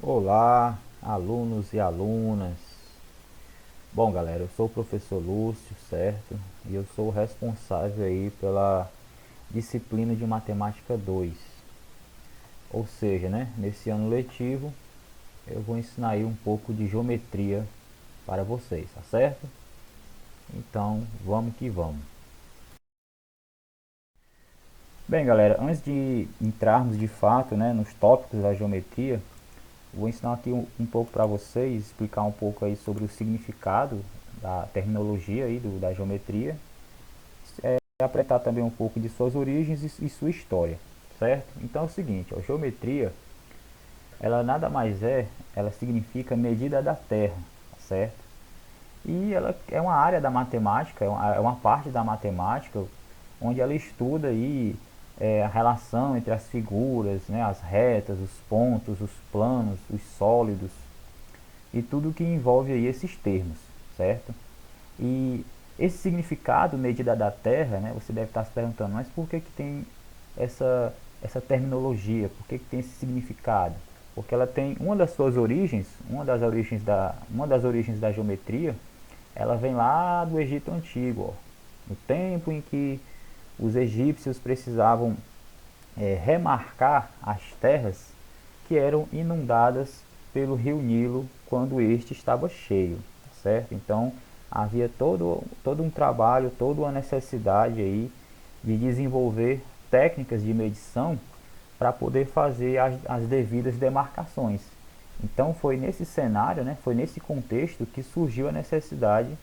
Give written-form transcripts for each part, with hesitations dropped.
Olá, alunos e alunas. Bom, galera, eu sou o professor Lúcio, certo? E eu sou o responsável aí pela disciplina de Matemática 2. Ou seja, né, nesse ano letivo, eu vou ensinar aí um pouco de geometria para vocês, tá certo? Então, vamos que vamos. Bem, galera, antes de entrarmos de fato, né, nos tópicos da geometria, vou ensinar aqui um pouco para vocês, explicar um pouco aí sobre o significado da terminologia aí da geometria, apresentar também um pouco de suas origens e sua história, certo? Então é o seguinte, a geometria, ela nada mais ela significa medida da Terra, certo? E ela é uma área da matemática, é uma parte da matemática, onde ela estuda aí a relação entre as figuras, né, as retas, os pontos, os planos, os sólidos, e tudo que envolve aí esses termos, certo? E esse significado, medida da Terra, né, você deve estar se perguntando, mas por que tem essa terminologia? Por que tem esse significado? Porque ela tem uma das suas origens, uma das origens da geometria, ela vem lá do Egito Antigo, ó, no tempo em que os egípcios precisavam remarcar as terras que eram inundadas pelo rio Nilo quando este estava cheio, certo? Então havia todo um trabalho, toda uma necessidade aí de desenvolver técnicas de medição para poder fazer as devidas demarcações. Então foi nesse cenário, né, foi nesse contexto que surgiu a necessidade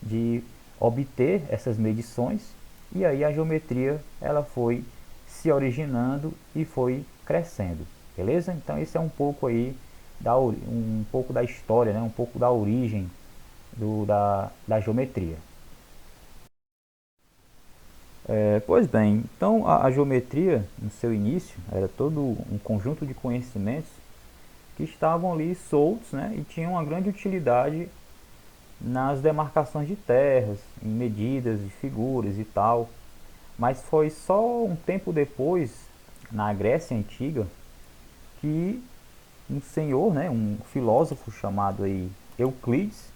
de obter essas medições, e aí a geometria ela foi se originando e foi crescendo, beleza? Então esse é um pouco aí um pouco da história, né? Um pouco da origem da geometria. Pois bem, então a geometria no seu início era todo um conjunto de conhecimentos que estavam ali soltos, né? E tinham uma grande utilidade nas demarcações de terras, em medidas de figuras e tal. Mas foi só um tempo depois, na Grécia Antiga, que um senhor, né, um filósofo chamado aí Euclides,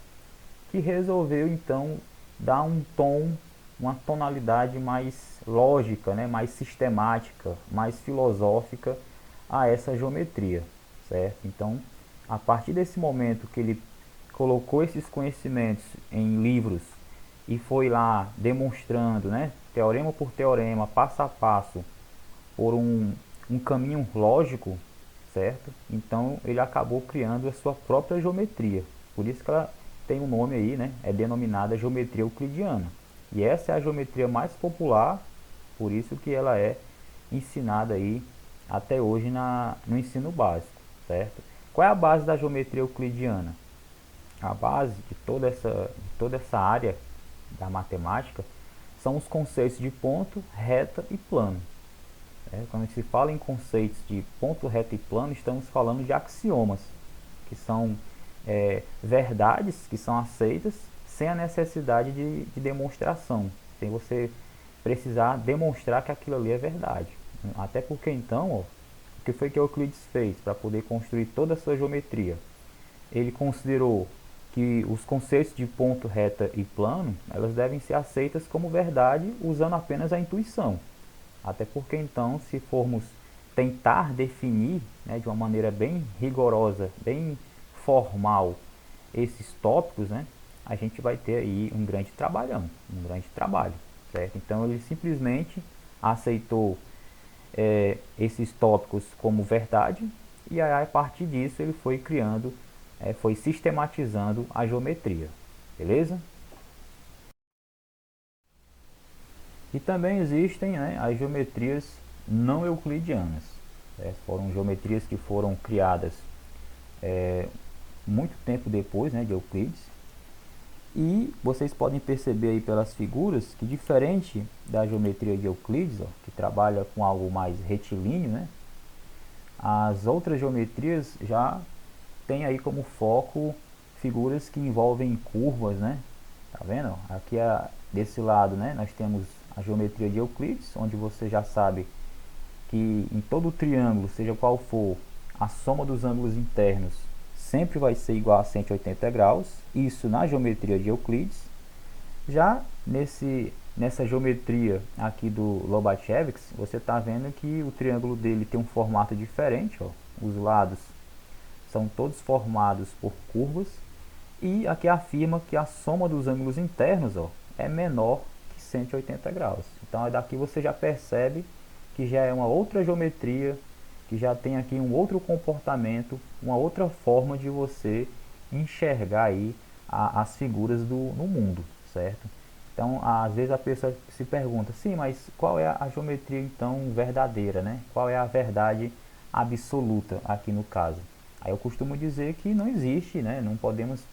que resolveu então dar um tom, uma tonalidade mais lógica, né, mais sistemática, mais filosófica a essa geometria, certo? Então, a partir desse momento que ele colocou esses conhecimentos em livros e foi lá demonstrando, né, teorema por teorema, passo a passo, por um caminho lógico, certo? Então ele acabou criando a sua própria geometria. Por isso que ela tem um nome aí, né? É denominada geometria euclidiana. E essa é a geometria mais popular, por isso que ela é ensinada aí até hoje no ensino básico, certo? Qual é a base da geometria euclidiana? A base de toda essa área da matemática são os conceitos de ponto, reta e plano. Quando se fala em conceitos de ponto, reta e plano, estamos falando de axiomas, que são verdades que são aceitas sem a necessidade de demonstração, sem você precisar demonstrar que aquilo ali é verdade. Até porque então, ó, o que foi que Euclides fez para poder construir toda a sua geometria? Ele considerou que os conceitos de ponto, reta e plano, elas devem ser aceitas como verdade usando apenas a intuição. Até porque então, se formos tentar definir, né, de uma maneira bem rigorosa, bem formal, esses tópicos, né, a gente vai ter aí um grande trabalhão, um grande trabalho, certo? Então ele simplesmente aceitou esses tópicos como verdade, e aí, a partir disso ele foi criando, foi sistematizando a geometria, beleza? E também existem, né, as geometrias não euclidianas. Foram geometrias que foram criadas muito tempo depois, né, de Euclides. E vocês podem perceber aí pelas figuras que, diferente da geometria de Euclides, ó, que trabalha com algo mais retilíneo, né, as outras geometrias já têm aí como foco figuras que envolvem curvas, né? Tá vendo? Aqui desse lado, né, nós temos a geometria de Euclides, onde você já sabe que em todo triângulo, seja qual for, a soma dos ângulos internos sempre vai ser igual a 180 graus, isso na geometria de Euclides. Já nessa geometria aqui do Lobachevsky, você está vendo que o triângulo dele tem um formato diferente, ó. Os lados são todos formados por curvas, e aqui afirma que a soma dos ângulos internos, ó, é menor que 180 graus. Então daqui você já percebe que já é uma outra geometria, que já tem aqui um outro comportamento, uma outra forma de você enxergar aí as figuras no mundo, certo? Então, às vezes a pessoa se pergunta, sim, mas qual é a geometria então verdadeira, né? Qual é a verdade absoluta aqui no caso? Aí eu costumo dizer que não existe, né? Não podemos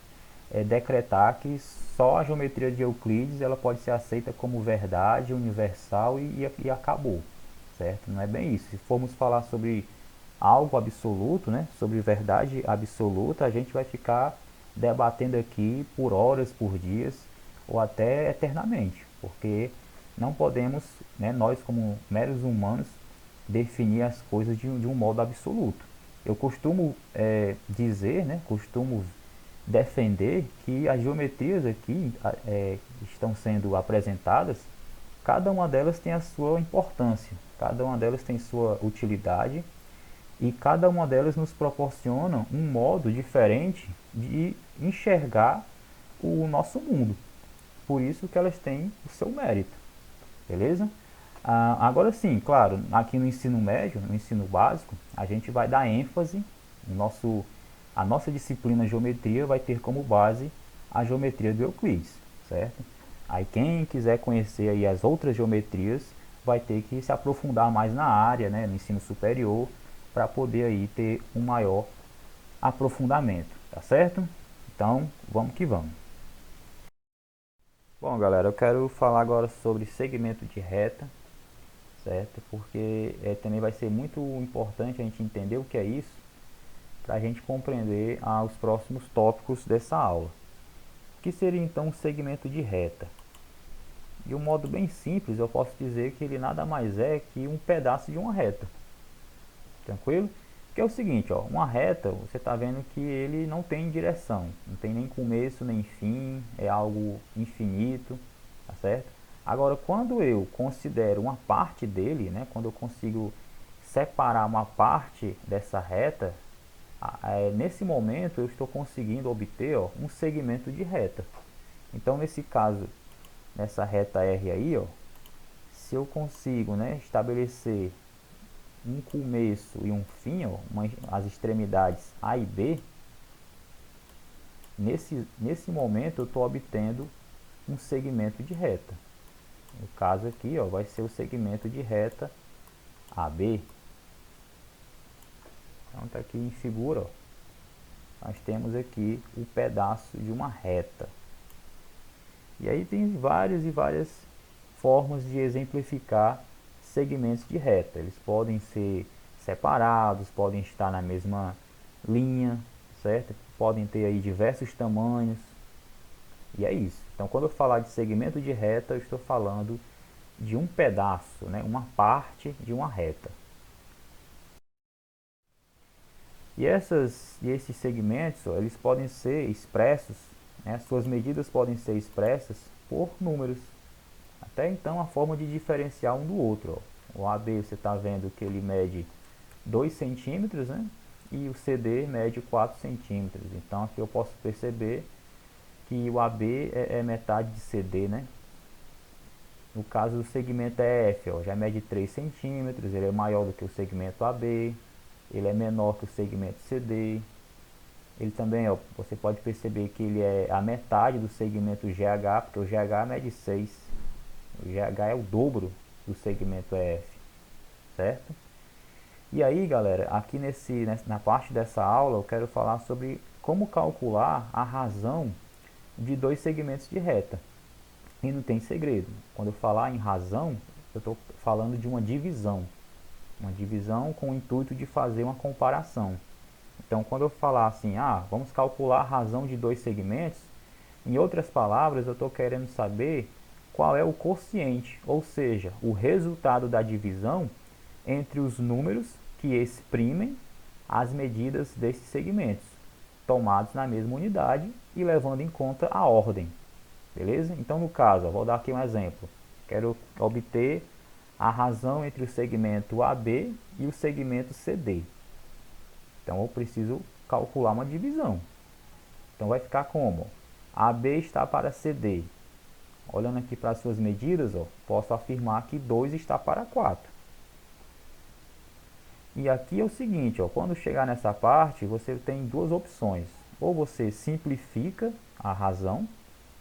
decretar que só a geometria de Euclides ela pode ser aceita como verdade universal e acabou, certo? Não é bem isso. Se formos falar sobre algo absoluto, né, sobre verdade absoluta, a gente vai ficar debatendo aqui por horas, por dias ou até eternamente, porque não podemos, né, nós como meros humanos, definir as coisas de um modo absoluto. Eu costumo dizer, né, costumo defender que as geometrias aqui estão sendo apresentadas, cada uma delas tem a sua importância, cada uma delas tem sua utilidade e cada uma delas nos proporciona um modo diferente de enxergar o nosso mundo. Por isso que elas têm o seu mérito, beleza? Agora sim, claro, aqui no ensino médio, no ensino básico, a gente vai dar ênfase, a nossa disciplina geometria vai ter como base a geometria do Euclides, certo? Aí quem quiser conhecer aí as outras geometrias vai ter que se aprofundar mais na área, né, no ensino superior, para poder aí ter um maior aprofundamento, tá certo? Então, vamos que vamos. Bom, galera, eu quero falar agora sobre segmento de reta, certo? Porque também vai ser muito importante a gente entender o que é isso, para a gente compreender os próximos tópicos dessa aula. O que seria então um segmento de reta? De um modo bem simples, eu posso dizer que ele nada mais é que um pedaço de uma reta. Tranquilo? Que é o seguinte, ó, uma reta, você está vendo que ele não tem direção, não tem nem começo nem fim, é algo infinito, tá certo? Agora, quando eu considero uma parte dele, né, quando eu consigo separar uma parte dessa reta, nesse momento eu estou conseguindo obter, ó, um segmento de reta. Então, nesse caso, nessa reta R aí, ó, se eu consigo, né, estabelecer um começo e um fim, ó, as extremidades A e B, nesse momento eu estou obtendo um segmento de reta. No caso aqui, ó, vai ser o segmento de reta AB. Então está aqui em figura, ó, nós temos aqui o pedaço de uma reta. E aí tem várias e várias formas de exemplificar segmentos de reta. Eles podem ser separados, podem estar na mesma linha, certo? Podem ter aí diversos tamanhos. E é isso. Então, quando eu falar de segmento de reta, eu estou falando de um pedaço, né? Uma parte de uma reta. E esses segmentos, ó, eles podem ser expressos, né? Suas medidas podem ser expressas por números. Até então, a forma de diferenciar um do outro, ó. O AB você está vendo que ele mede 2 centímetros, né? E o CD mede 4 centímetros. Então aqui eu posso perceber que o AB é metade de CD, né? No caso do segmento EF, ó, já mede 3 centímetros, ele é maior do que o segmento AB, ele é menor que o segmento CD. Ele também, ó, você pode perceber que ele é a metade do segmento GH, porque o GH mede 6. O GH é o dobro do segmento EF, certo? E aí, galera, aqui na parte dessa aula eu quero falar sobre como calcular a razão de dois segmentos de reta. E não tem segredo. Quando eu falar em razão, eu estou falando de uma divisão. Uma divisão com o intuito de fazer uma comparação. Então, quando eu falar assim, vamos calcular a razão de dois segmentos, em outras palavras, eu estou querendo saber qual é o quociente, ou seja, o resultado da divisão entre os números que exprimem as medidas desses segmentos, tomados na mesma unidade e levando em conta a ordem. Beleza? Então, no caso, vou dar aqui um exemplo. Quero obter a razão entre o segmento AB e o segmento CD. Então, eu preciso calcular uma divisão. Então, vai ficar como? AB está para CD. Olhando aqui para as suas medidas, posso afirmar que 2 está para 4. E aqui é o seguinte, quando chegar nessa parte, você tem duas opções. Ou você simplifica a razão,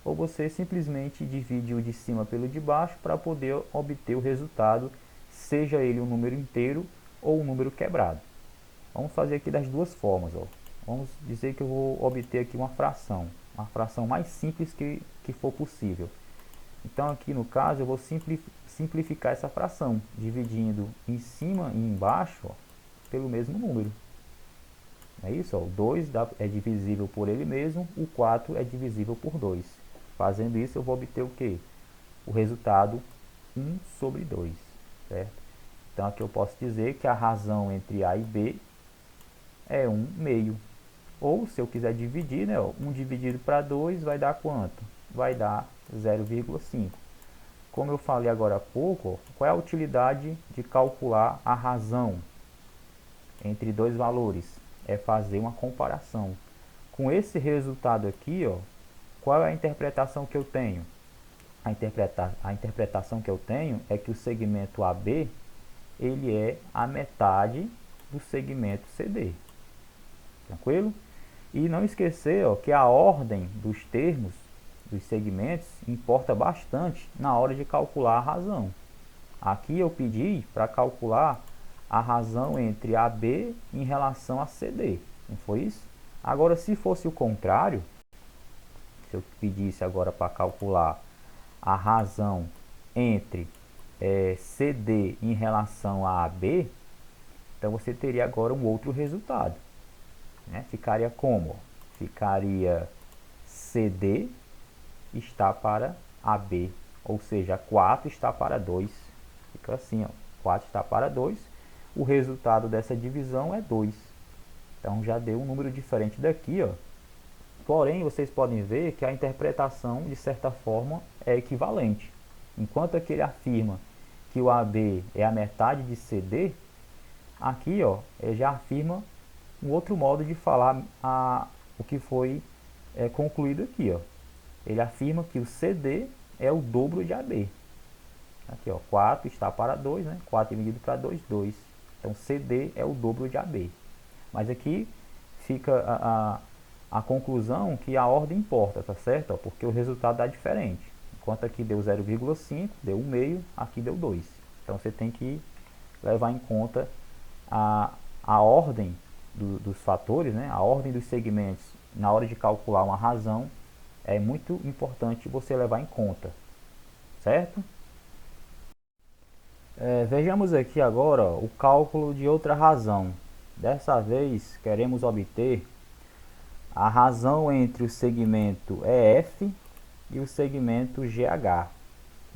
ou você simplesmente divide o de cima pelo de baixo para poder obter o resultado, seja ele um número inteiro ou um número quebrado. Vamos fazer aqui das duas formas. Vamos dizer que eu vou obter aqui uma fração mais simples que for possível. Então aqui no caso eu vou simplificar essa fração, dividindo em cima e embaixo pelo mesmo número. É isso, o 2 é divisível por ele mesmo, o 4 é divisível por 2. Fazendo isso eu vou obter o quê? O resultado 1 sobre 2, certo? Então aqui eu posso dizer que a razão entre A e B é 1 meio. Ou se eu quiser dividir, né, 1 dividido para 2 vai dar quanto? Vai dar 0,5. Como eu falei agora há pouco, qual é a utilidade de calcular a razão entre dois valores? É fazer uma comparação. Com esse resultado aqui, qual é a interpretação que eu tenho? A interpretação que eu tenho é que o segmento AB ele é a metade do segmento CD. Tranquilo? E não esquecer que a ordem dos termos, dos segmentos, importa bastante na hora de calcular a razão. Aqui eu pedi para calcular a razão entre AB em relação a CD. Não foi isso? Agora, se fosse o contrário, se eu pedisse agora para calcular a razão entre CD em relação a AB, então você teria agora um outro resultado. Né? Ficaria como? Ficaria CD está para AB, ou seja, 4 está para 2. Fica assim, 4 está para 2. O resultado dessa divisão é 2. Então já deu um número diferente daqui, Porém, vocês podem ver que a interpretação, de certa forma, é equivalente. Enquanto aqui ele afirma que o AB é a metade de CD, aqui ele já afirma um outro modo de falar o que foi concluído aqui. Ele afirma que o CD é o dobro de AB. Aqui, 4 está para 2, né? 4 dividido para 2, 2. Então, CD é o dobro de AB. Mas aqui fica a conclusão que a ordem importa, tá certo? Porque o resultado dá diferente. Enquanto aqui deu 0,5, deu 1 meio, aqui deu 2. Então, você tem que levar em conta a ordem dos fatores, né? A ordem dos segmentos na hora de calcular uma razão. É muito importante você levar em conta, certo? Vejamos aqui agora o cálculo de outra razão. Dessa vez, queremos obter a razão entre o segmento EF e o segmento GH.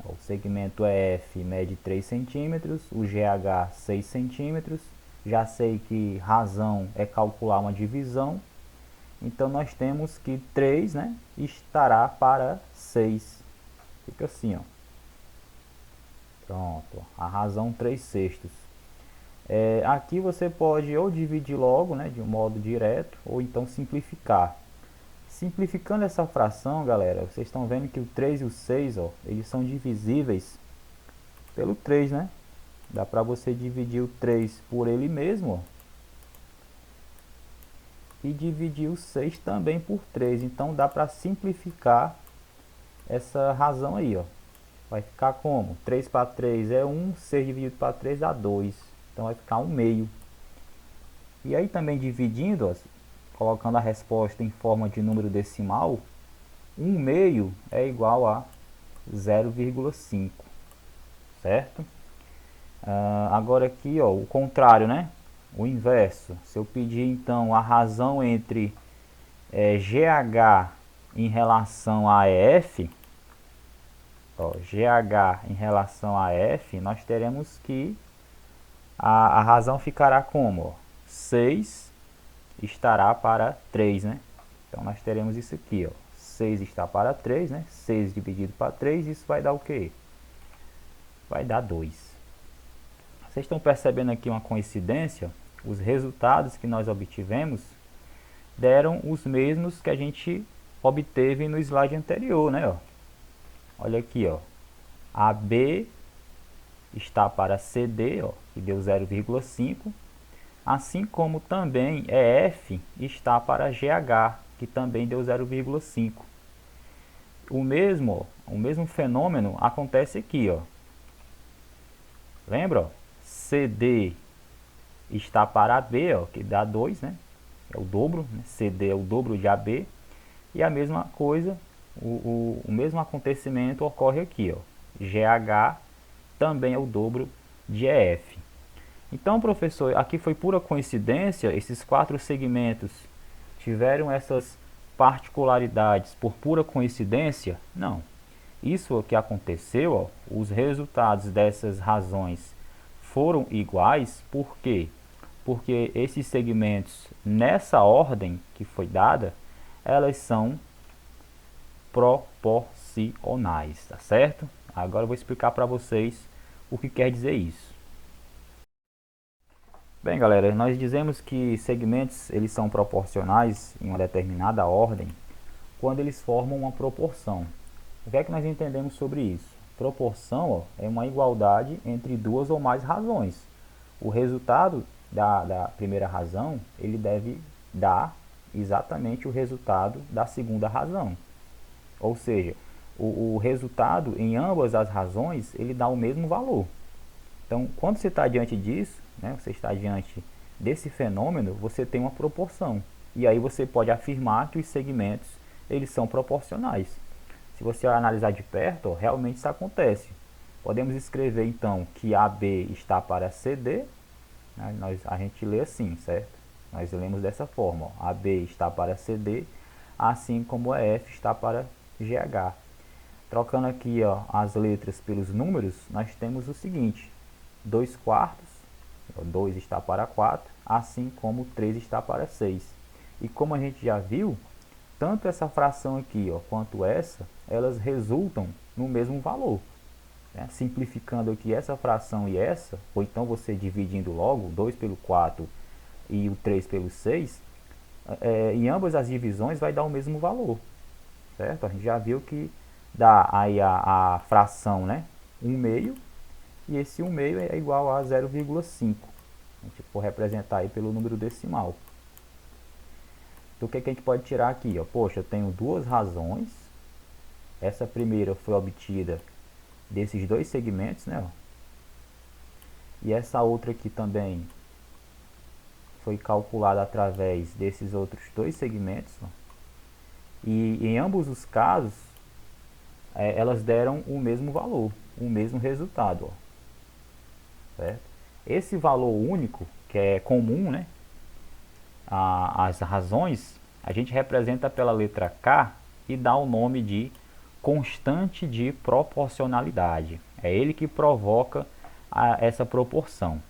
O segmento EF mede 3 centímetros, o GH 6 centímetros. Já sei que razão é calcular uma divisão. Então, nós temos que 3, né, estará para 6. Fica assim, Pronto, a razão 3/6. Aqui você pode ou dividir logo, né, de um modo direto, ou então simplificar. Simplificando essa fração, galera, vocês estão vendo que o 3 e o 6, eles são divisíveis pelo 3, né? Dá para você dividir o 3 por ele mesmo, e dividir o 6 também por 3. Então dá para simplificar essa razão aí, Vai ficar como? 3 para 3 é 1, 6 dividido para 3 dá 2. Então vai ficar 1 meio. E aí também dividindo, colocando a resposta em forma de número decimal, 1 meio é igual a 0,5, certo? Agora aqui, o contrário, né? O inverso. Se eu pedir então a razão entre GH em relação a EF, GH em relação a F, nós teremos que a razão ficará como? 6 estará para 3, né? Então nós teremos isso aqui, ó. 6 está para 3, né? 6 dividido para 3, isso vai dar o quê? Vai dar 2. Vocês estão percebendo aqui uma coincidência? Os resultados que nós obtivemos deram os mesmos que a gente obteve no slide anterior, né? Ó. Olha aqui, ó. AB está para CD, ó, que deu 0,5. Assim como também EF está para GH, que também deu 0,5. O mesmo fenômeno acontece aqui, ó. Lembra? Ó? CD está para AB, ó, que dá 2, né? É o dobro, né? CD é o dobro de AB. E a mesma coisa, o mesmo acontecimento ocorre aqui, ó. GH também é o dobro de EF. Então, professor, aqui foi pura coincidência, esses 4 segmentos tiveram essas particularidades por pura coincidência? Não. Isso é o que aconteceu, ó, os resultados dessas razões foram iguais, por quê? Porque esses segmentos, nessa ordem que foi dada, elas são proporcionais, tá certo? Agora eu vou explicar para vocês o que quer dizer isso. Bem, galera, nós dizemos que segmentos eles são proporcionais em uma determinada ordem quando eles formam uma proporção. O que é que nós entendemos sobre isso? Proporção, ó, é uma igualdade entre duas ou mais razões. O resultado da primeira razão ele deve dar exatamente o resultado da segunda razão. Ou seja, o resultado em ambas as razões ele dá o mesmo valor. Então, quando você está diante disso, né, você está diante desse fenômeno, você tem uma proporção. E aí você pode afirmar que os segmentos eles são proporcionais. Se você analisar de perto, ó, realmente isso acontece. Podemos escrever então que AB está para CD, né, a gente lê assim, certo? Nós lemos dessa forma, ó, AB está para CD, assim como EF está para GH. Trocando aqui, ó, as letras pelos números, nós temos o seguinte: 2 quartos, 2 está para 4, assim como 3 está para 6. E como a gente já viu, tanto essa fração aqui, ó, quanto essa, elas resultam no mesmo valor. Né? Simplificando aqui essa fração e essa, ou então você dividindo logo 2 pelo 4 e o 3 pelo 6, em ambas as divisões vai dar o mesmo valor. Certo? A gente já viu que dá aí a fração, né? 1/2, e esse 1/2 é igual a 0,5. A gente for representar aí pelo número decimal. Então o que a gente pode tirar aqui? Ó? Poxa, eu tenho duas razões. Essa primeira foi obtida desses dois segmentos, né? E essa outra aqui também foi calculada através desses outros dois segmentos. Ó. E em ambos os casos, elas deram o mesmo valor, o mesmo resultado. Ó. Certo? Esse valor único, que é comum, né? As razões, a gente representa pela letra K e dá o nome de constante de proporcionalidade. É ele que provoca essa proporção,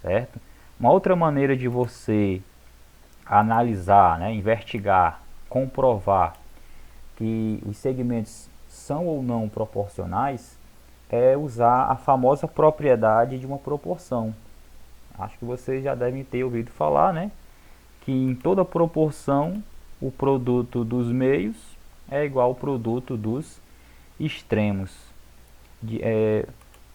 certo? Uma outra maneira de você analisar, né, investigar, comprovar que os segmentos são ou não proporcionais é usar a famosa propriedade de uma proporção. Acho que vocês já devem ter ouvido falar, né? Que em toda proporção o produto dos meios é igual ao produto dos extremos.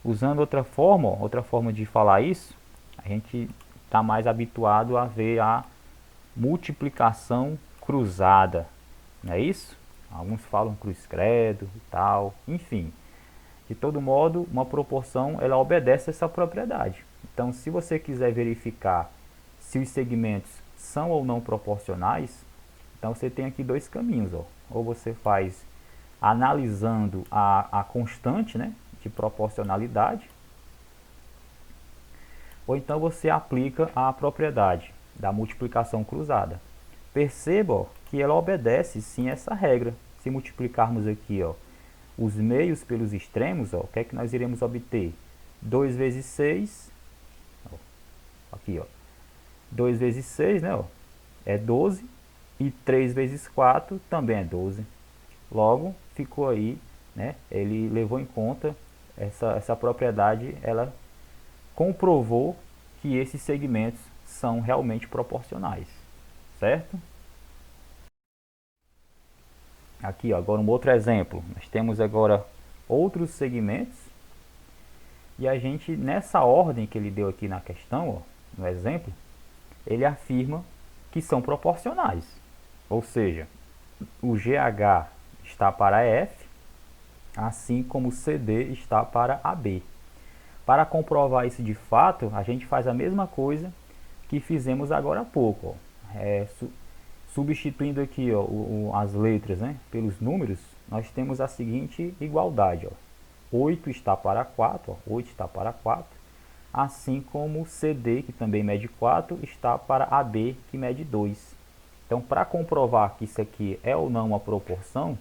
Usando outra forma de falar isso, a gente está mais habituado a ver a multiplicação cruzada, não é isso? Alguns falam cruz credo e tal, enfim. De todo modo, uma proporção ela obedece a essa propriedade. Então, se você quiser verificar se os segmentos são ou não proporcionais, então você tem aqui dois caminhos. Ó. Ou você faz analisando a constante, né, de proporcionalidade, ou então você aplica a propriedade da multiplicação cruzada. Perceba ó, que ela obedece sim essa regra. Se multiplicarmos aqui ó, os meios pelos extremos, ó, o que é que nós iremos obter? 2 vezes 6, ó, aqui ó, 2 vezes 6, né, ó, é 12. E 3 vezes 4 também é 12. Logo, ficou aí, né, ele levou em conta essa propriedade, ela comprovou que esses segmentos são realmente proporcionais, certo? Aqui, ó, agora um outro exemplo. Nós temos agora outros segmentos e a gente, nessa ordem que ele deu aqui na questão, ó, no exemplo, ele afirma que são proporcionais. Ou seja, o GH está para F, assim como o CD está para AB. Para comprovar isso de fato, a gente faz a mesma coisa que fizemos agora há pouco. Ó. Substituindo aqui, ó, as letras, né, pelos números, nós temos a seguinte igualdade. Ó. 8 está para 4, ó, 8 está para 4, assim como o CD, que também mede 4, está para AB, que mede 2. Então, para comprovar que isso aqui é ou não uma proporção,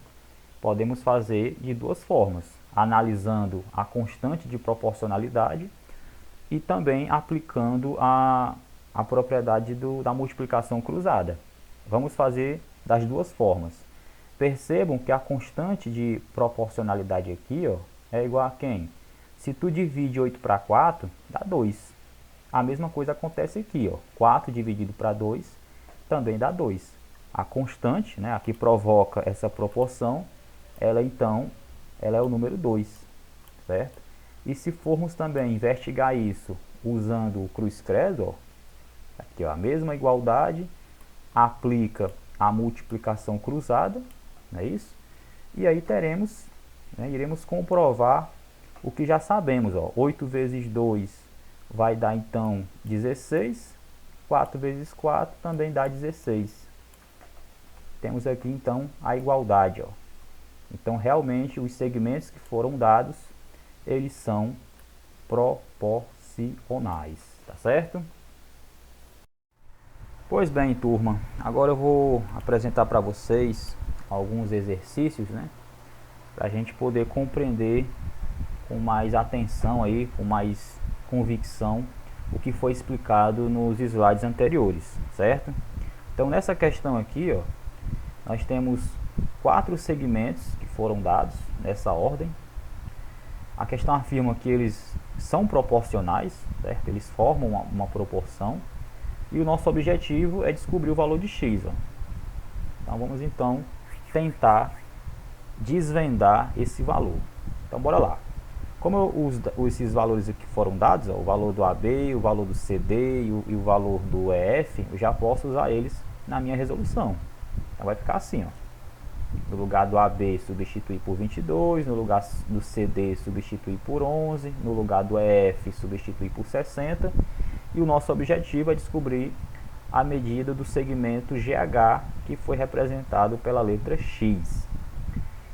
podemos fazer de duas formas, analisando a constante de proporcionalidade e também aplicando a propriedade da multiplicação cruzada. Vamos fazer das duas formas. Percebam que a constante de proporcionalidade aqui, ó, é igual a quem? Se tu divide 8 para 4, dá 2. A mesma coisa acontece aqui, ó. 4 dividido para 2 também dá 2. A constante, né, a que provoca essa proporção, ela então ela é o número 2, certo? E se formos também investigar isso usando o cruz-credo, ó, aqui ó, a mesma igualdade, aplica a multiplicação cruzada, não é isso? E aí teremos, né, iremos comprovar o que já sabemos, ó, 8 vezes 2 vai dar então 16, 4 vezes 4 também dá 16. Temos aqui então a igualdade, ó. Então realmente os segmentos que foram dados, eles são proporcionais, tá certo? Pois bem, turma, agora eu vou apresentar para vocês alguns exercícios, né, para a gente poder compreender com mais atenção aí, com mais convicção, o que foi explicado nos slides anteriores, certo? Então nessa questão aqui, ó, nós temos 4 segmentos que foram dados nessa ordem. A questão afirma que eles são proporcionais, certo? Eles formam uma proporção. E o nosso objetivo é descobrir o valor de x. Ó. Então vamos então tentar desvendar esse valor. Então bora lá. Como esses valores aqui foram dados, ó, o valor do AB, o valor do CD e o valor do EF, eu já posso usar eles na minha resolução. Então vai ficar assim, ó. No lugar do AB substituir por 22, no lugar do CD substituir por 11, no lugar do EF substituir por 60. E o nosso objetivo é descobrir a medida do segmento GH, que foi representado pela letra X.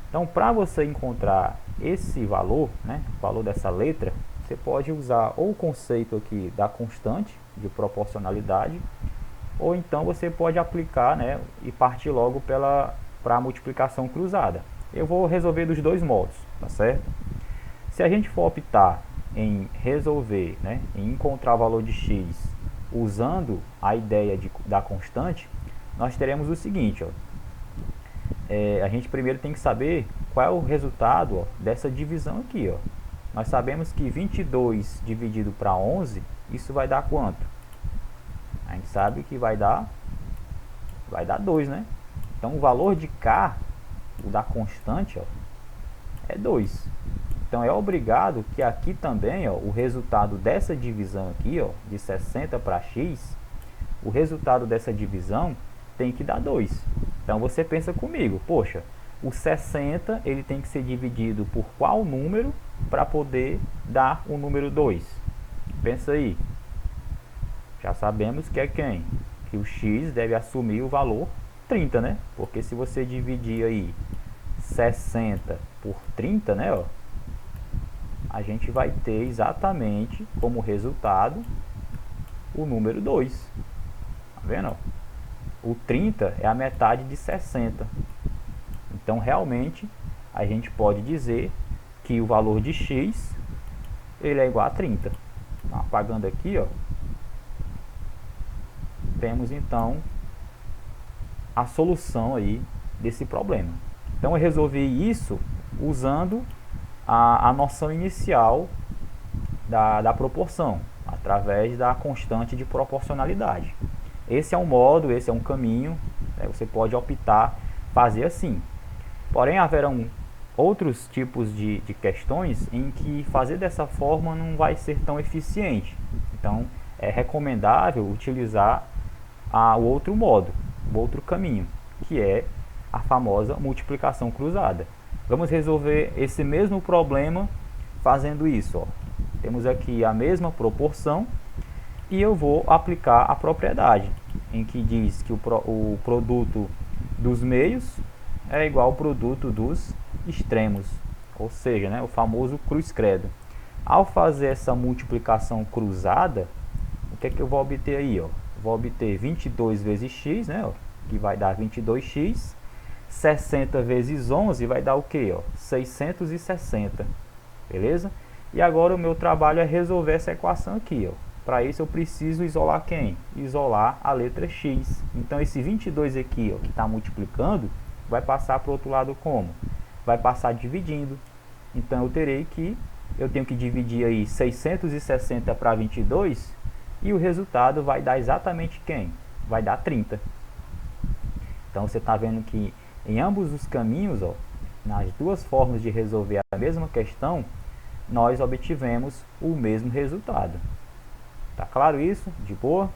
Então, para você encontrar esse valor, né, o valor dessa letra, você pode usar ou o conceito aqui da constante de proporcionalidade, ou então você pode aplicar, né, e partir logo para a multiplicação cruzada. Eu vou resolver dos dois modos, tá certo? Se a gente for optar em resolver, né, em encontrar o valor de x usando a ideia da constante, nós teremos o seguinte, ó, a gente primeiro tem que saber qual é o resultado, ó, dessa divisão aqui. Ó. Nós sabemos que 22 dividido para 11, isso vai dar quanto? A gente sabe que vai dar 2, né? Então o valor de K, o da constante, ó, é 2. Então é obrigado que aqui também, ó, o resultado dessa divisão aqui, ó, de 60 para x, o resultado dessa divisão tem que dar 2. Então você pensa comigo, poxa, o 60 ele tem que ser dividido por qual número para poder dar o número 2? Pensa aí. Já sabemos que é quem? Que o x deve assumir o valor 30, né? Porque se você dividir aí 60 por 30, né, ó, a gente vai ter exatamente como resultado o número 2. Tá vendo? O 30 é a metade de 60. Então, realmente, a gente pode dizer que o valor de x ele é igual a 30. Então, apagando aqui, ó, temos então a solução aí desse problema. Então eu resolvi isso usando a noção inicial da proporção, através da constante de proporcionalidade. Esse é um modo, esse é um caminho, você pode optar fazer assim. Porém, haverão outros tipos de questões em que fazer dessa forma não vai ser tão eficiente. Então, é recomendável utilizar o outro modo, o outro caminho, que é a famosa multiplicação cruzada. Vamos resolver esse mesmo problema fazendo isso. Ó. Temos aqui a mesma proporção e eu vou aplicar a propriedade, em que diz que o produto dos meios é igual ao produto dos extremos, ou seja, né, o famoso cruz-credo. Ao fazer essa multiplicação cruzada, o que é que eu vou obter aí? Ó? Vou obter 22 vezes x, né, ó, que vai dar 22x, 60 vezes 11 vai dar o que? 660, beleza? E agora o meu trabalho é resolver essa equação aqui. Para isso eu preciso isolar quem? Isolar a letra x. Então esse 22 aqui, ó, que está multiplicando, vai passar para o outro lado como? Vai passar dividindo. Então eu tenho que dividir aí 660 para 22 e o resultado vai dar exatamente quem? Vai dar 30. Então você está vendo que em ambos os caminhos, ó, nas duas formas de resolver a mesma questão, nós obtivemos o mesmo resultado. Tá claro isso? De boa?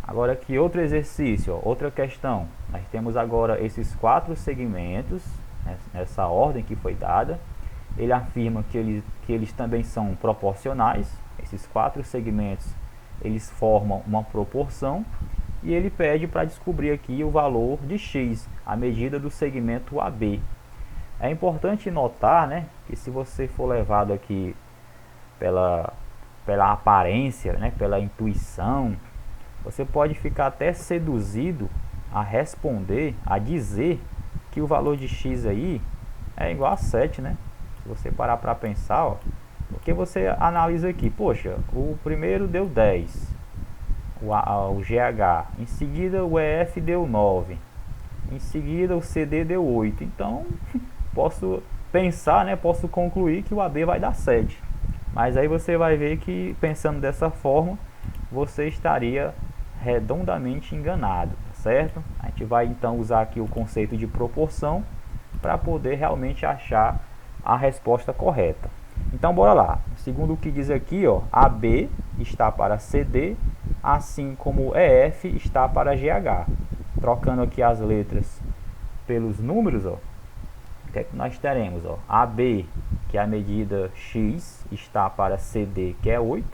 Agora aqui outro exercício, ó, outra questão. Nós temos agora esses 4 segmentos, nessa ordem que foi dada. Ele afirma que eles também são proporcionais. Esses 4 segmentos, eles formam uma proporção. E ele pede para descobrir aqui o valor de x, a medida do segmento AB. É importante notar, né, que se você for levado aqui pela aparência, né, pela intuição, você pode ficar até seduzido a responder, a dizer que o valor de x aí é igual a 7, né? Se você parar para pensar, ó, porque você analisa aqui, poxa, o primeiro deu 10, o GH, em seguida o EF deu 9, em seguida o CD deu 8, então posso pensar, né, posso concluir que o AB vai dar 7, mas aí você vai ver que pensando dessa forma, você estaria redondamente enganado, certo? A gente vai então usar aqui o conceito de proporção para poder realmente achar a resposta correta. Então bora lá. Segundo o que diz aqui, ó, AB está para CD, assim como EF está para GH. Trocando aqui as letras pelos números, ó, o que é que nós teremos? Ó? AB, que é a medida x, está para CD, que é 8.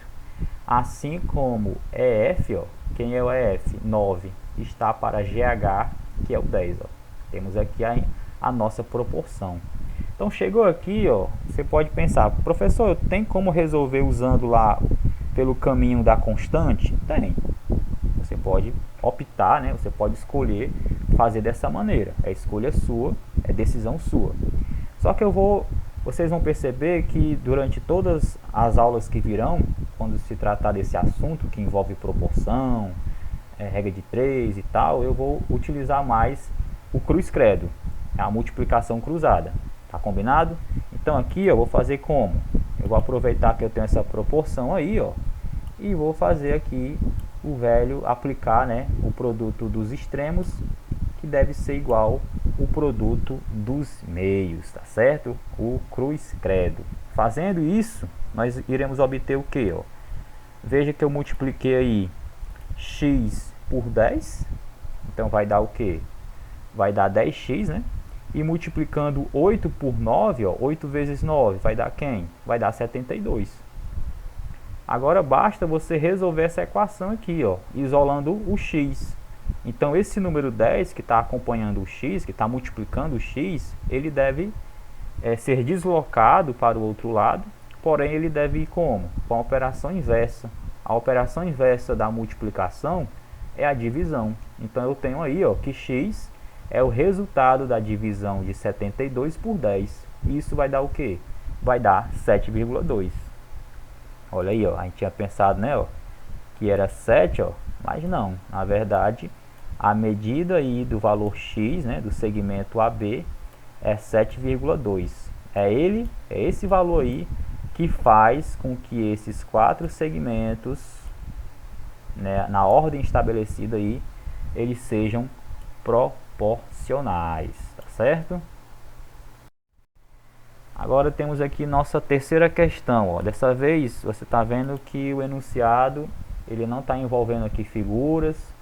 Assim como EF, ó, quem é o EF? 9, está para GH, que é o 10. Ó. Temos aqui a nossa proporção. Então chegou aqui, ó, você pode pensar, professor, tem como resolver usando lá pelo caminho da constante? Tem. Você pode optar, né? Você pode escolher fazer dessa maneira. É escolha sua, é decisão sua. Só que vocês vão perceber que durante todas as aulas que virão, quando se tratar desse assunto que envolve proporção, regra de 3 e tal, eu vou utilizar mais o cruz-credo, a multiplicação cruzada. Tá combinado? Então aqui eu vou fazer como? Eu vou aproveitar que eu tenho essa proporção aí, ó, e vou fazer aqui o velho aplicar, né, o produto dos extremos, que deve ser igual o produto dos meios, tá certo? O cruz-credo. Fazendo isso, nós iremos obter o que? Ó? Veja que eu multipliquei aí x por 10, então vai dar o que? Vai dar 10x, né? E multiplicando 8 por 9, ó, 8 vezes 9, vai dar quem? Vai dar 72. Agora basta você resolver essa equação aqui, ó, isolando o x. Então esse número 10 que está acompanhando o x, que está multiplicando o x, ele deve ser deslocado para o outro lado, porém ele deve ir como? Com a operação inversa. A operação inversa da multiplicação é a divisão. Então eu tenho aí, ó, que x é o resultado da divisão de 72 por 10. E isso vai dar o quê? Vai dar 7,2. Olha aí, ó, a gente tinha pensado, né, ó, que era 7, ó, mas não, na verdade, a medida aí do valor x, né, do segmento AB, é 7,2. É esse valor aí que faz com que esses 4 segmentos, né, na ordem estabelecida aí, eles sejam proporcionais, tá certo? Agora temos aqui nossa terceira questão, ó. Dessa vez você está vendo que o enunciado ele não está envolvendo aqui figuras,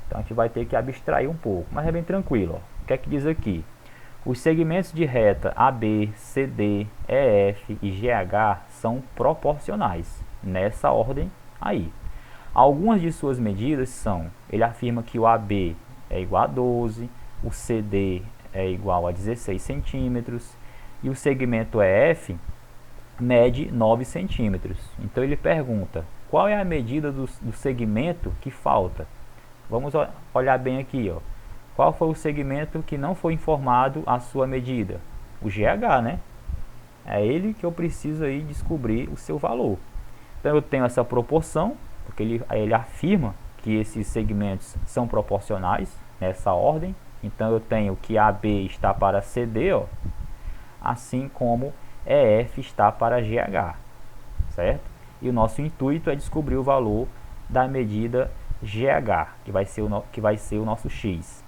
então a gente vai ter que abstrair um pouco, mas é bem tranquilo, ó. O que é que diz aqui? Os segmentos de reta AB, CD, EF e GH são proporcionais, nessa ordem aí. Algumas de suas medidas são, ele afirma que o AB é igual a 12, o CD é igual a 16 centímetros e o segmento EF mede 9 centímetros. Então ele pergunta, qual é a medida do segmento que falta? Vamos olhar bem aqui, ó. Qual foi o segmento que não foi informado a sua medida? O GH, né? É ele que eu preciso aí descobrir o seu valor. Então eu tenho essa proporção, porque ele afirma que esses segmentos são proporcionais nessa ordem. Então eu tenho que AB está para CD, ó, assim como EF está para GH, certo? E o nosso intuito é descobrir o valor da medida GH, que vai ser o nosso X.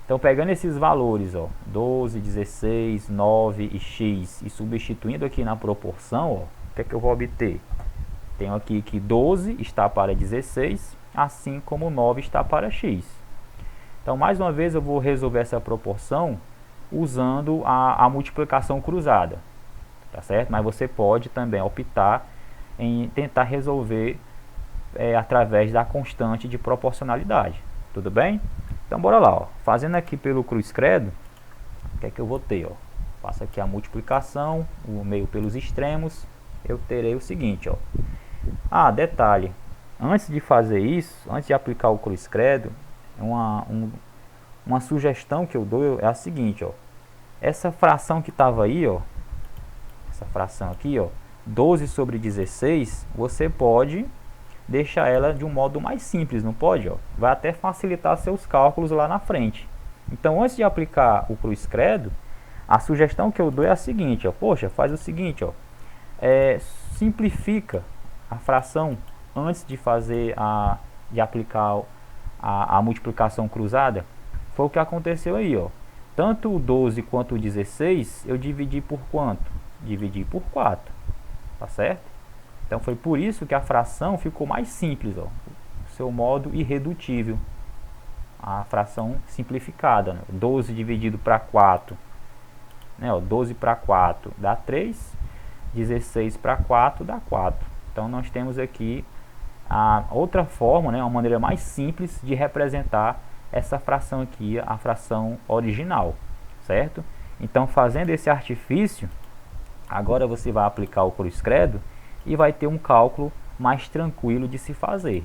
Então, pegando esses valores, ó, 12, 16, 9 e x, e substituindo aqui na proporção, ó, o que é que eu vou obter? Tenho aqui que 12 está para 16, assim como 9 está para x. Então, mais uma vez, eu vou resolver essa proporção usando a multiplicação cruzada, tá certo? Mas você pode também optar em tentar resolver através da constante de proporcionalidade, tudo bem? Então bora lá, ó. Fazendo aqui pelo cruz credo, o que é que eu vou ter? Ó? Faço aqui a multiplicação, o meio pelos extremos, eu terei o seguinte, ó. Ah, detalhe, antes de fazer isso, antes de aplicar o cruz credo, uma sugestão que eu dou é a seguinte, ó. Essa fração que estava aí, ó, essa fração aqui, ó, 12 sobre 16, você pode deixar ela de um modo mais simples, não pode? Ó? Vai até facilitar seus cálculos lá na frente. Então, antes de aplicar o cruz credo, a sugestão que eu dou é a seguinte, ó, poxa, faz o seguinte, ó, simplifica a fração antes de aplicar a multiplicação cruzada. Foi o que aconteceu aí, ó. Tanto o 12 quanto o 16 eu dividi por quanto? Dividi por 4, tá certo? Então foi por isso que a fração ficou mais simples, ó, o seu modo irredutível, a fração simplificada, né? 12 dividido para 4, né? Ó, 12 para 4 dá 3, 16 para 4 dá 4. Então nós temos aqui a outra forma, né, uma maneira mais simples de representar essa fração aqui, a fração original, certo? Então fazendo esse artifício, agora você vai aplicar o cruz credo e vai ter um cálculo mais tranquilo de se fazer,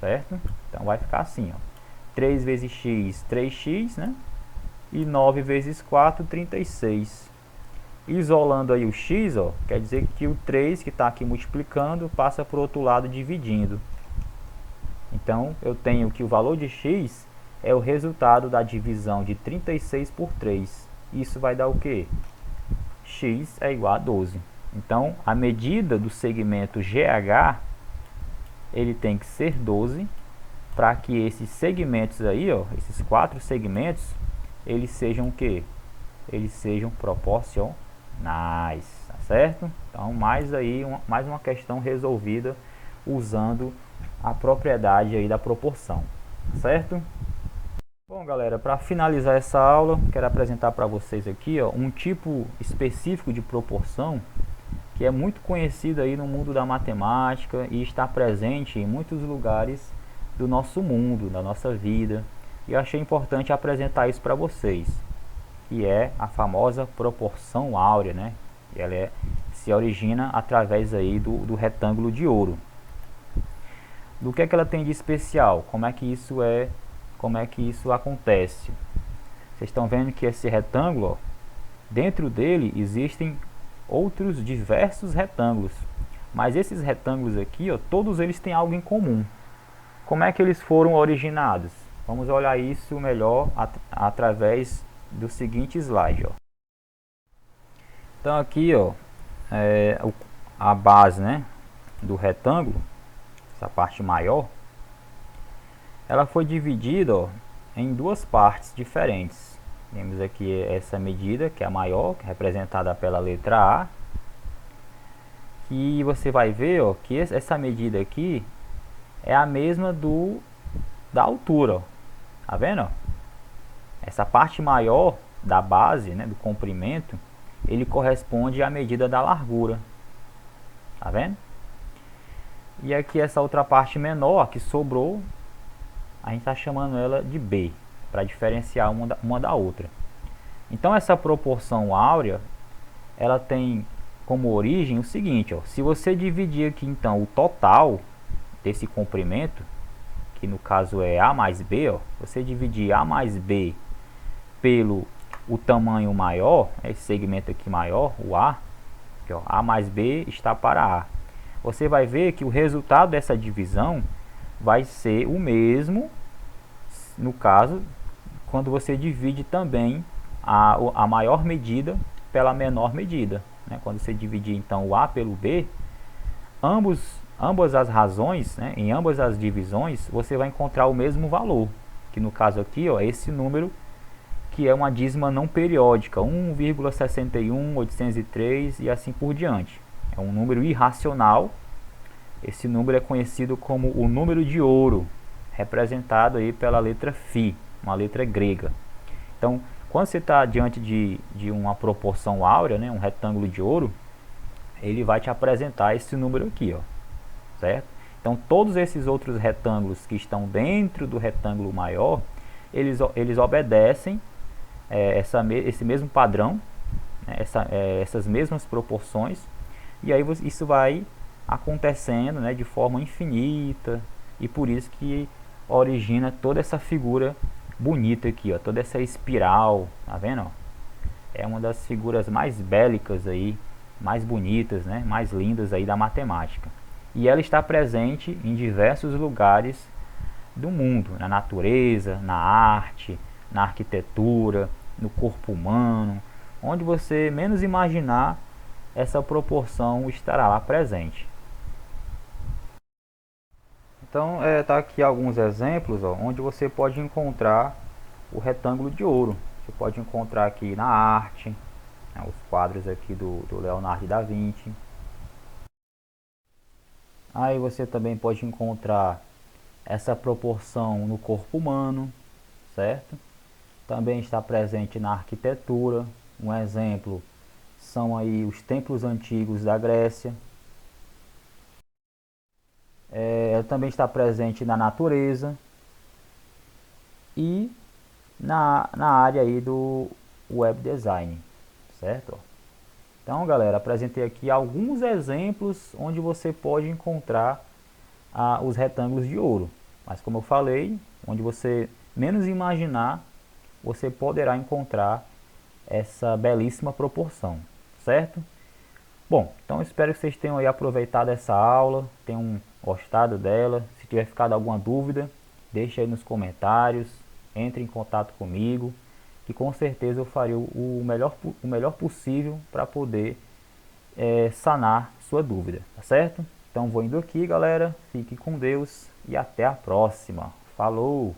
certo? Então vai ficar assim, ó, 3 vezes x, 3x, né? E 9 vezes 4, 36. Isolando aí o x, ó, quer dizer que o 3 que está aqui multiplicando passa para o outro lado dividindo. Então eu tenho que o valor de x é o resultado da divisão de 36 por 3. Isso vai dar o quê? X é igual a 12. Então, a medida do segmento GH, ele tem que ser 12, para que esses segmentos aí, ó, esses 4 segmentos, eles sejam o quê? Eles sejam proporcionais, tá certo? Então, mais uma questão resolvida usando a propriedade aí da proporção, certo? Bom, galera, para finalizar essa aula, quero apresentar para vocês aqui, ó, um tipo específico de proporção que é muito conhecido aí no mundo da matemática e está presente em muitos lugares do nosso mundo, da nossa vida. E eu achei importante apresentar isso para vocês, que é a famosa proporção áurea, né? E ela se origina através aí do retângulo de ouro. Do que ela tem de especial? Como é que isso acontece? Vocês estão vendo que esse retângulo, ó, dentro dele existem outros diversos retângulos, Mas esses retângulos aqui, ó, todos eles têm algo em comum. Como é que eles foram originados? Vamos olhar isso melhor através do seguinte slide, ó. Então aqui, ó, a base, né, do retângulo, essa parte maior, ela foi dividida, ó, em duas partes diferentes. Temos aqui essa medida, que é a maior, que é representada pela letra A. Que você vai ver, ó, que essa medida aqui é a mesma da altura, ó. Tá vendo? Ó? Essa parte maior da base, né, do comprimento, ele corresponde à medida da largura. Tá vendo? E aqui essa outra parte menor que sobrou, a gente está chamando ela de B, para diferenciar uma da outra. Então essa proporção áurea, ela tem como origem o seguinte, ó, se você dividir aqui então o total desse comprimento, que no caso é A mais B, ó, você dividir A mais B pelo o tamanho maior, esse segmento aqui maior, o A, aqui, ó, A mais B está para A. Você vai ver que o resultado dessa divisão vai ser o mesmo, no caso, quando você divide também a maior medida pela menor medida. Né? Quando você dividir então o A pelo B, ambas as razões, né, em ambas as divisões, você vai encontrar o mesmo valor, que no caso aqui, ó, esse número que é uma dízima não periódica, 1,61803 e assim por diante. É um número irracional. Esse número é conhecido como o número de ouro, representado aí pela letra φ, uma letra grega. Então, quando você está diante de uma proporção áurea, né, um retângulo de ouro, ele vai te apresentar esse número aqui, ó, certo? Então, todos esses outros retângulos que estão dentro do retângulo maior, eles obedecem esse mesmo padrão, né, essas mesmas proporções, e aí isso vai acontecendo, né, de forma infinita, e por isso que origina toda essa figura bonita aqui, ó, toda essa espiral, tá vendo? Ó? É uma das figuras mais bélicas aí, mais bonitas, né, mais lindas aí da matemática. E ela está presente em diversos lugares do mundo, na natureza, na arte, na arquitetura, no corpo humano, onde você menos imaginar, essa proporção estará lá presente. Então, tá aqui alguns exemplos, ó, onde você pode encontrar o retângulo de ouro. Você pode encontrar aqui na arte, né, os quadros aqui do Leonardo da Vinci. Aí você também pode encontrar essa proporção no corpo humano, certo? Também está presente na arquitetura. Um exemplo são aí os templos antigos da Grécia. Ela também está presente na natureza e na área aí do web design, certo? Então, galera, apresentei aqui alguns exemplos onde você pode encontrar os retângulos de ouro. Mas como eu falei, onde você menos imaginar, você poderá encontrar essa belíssima proporção, certo? Bom, então espero que vocês tenham aí aproveitado essa aula, tenham gostado dela. Se tiver ficado alguma dúvida, deixe aí nos comentários, entre em contato comigo, que com certeza eu farei o melhor possível para poder sanar sua dúvida, tá certo? Então vou indo aqui, galera, fique com Deus e até a próxima. Falou!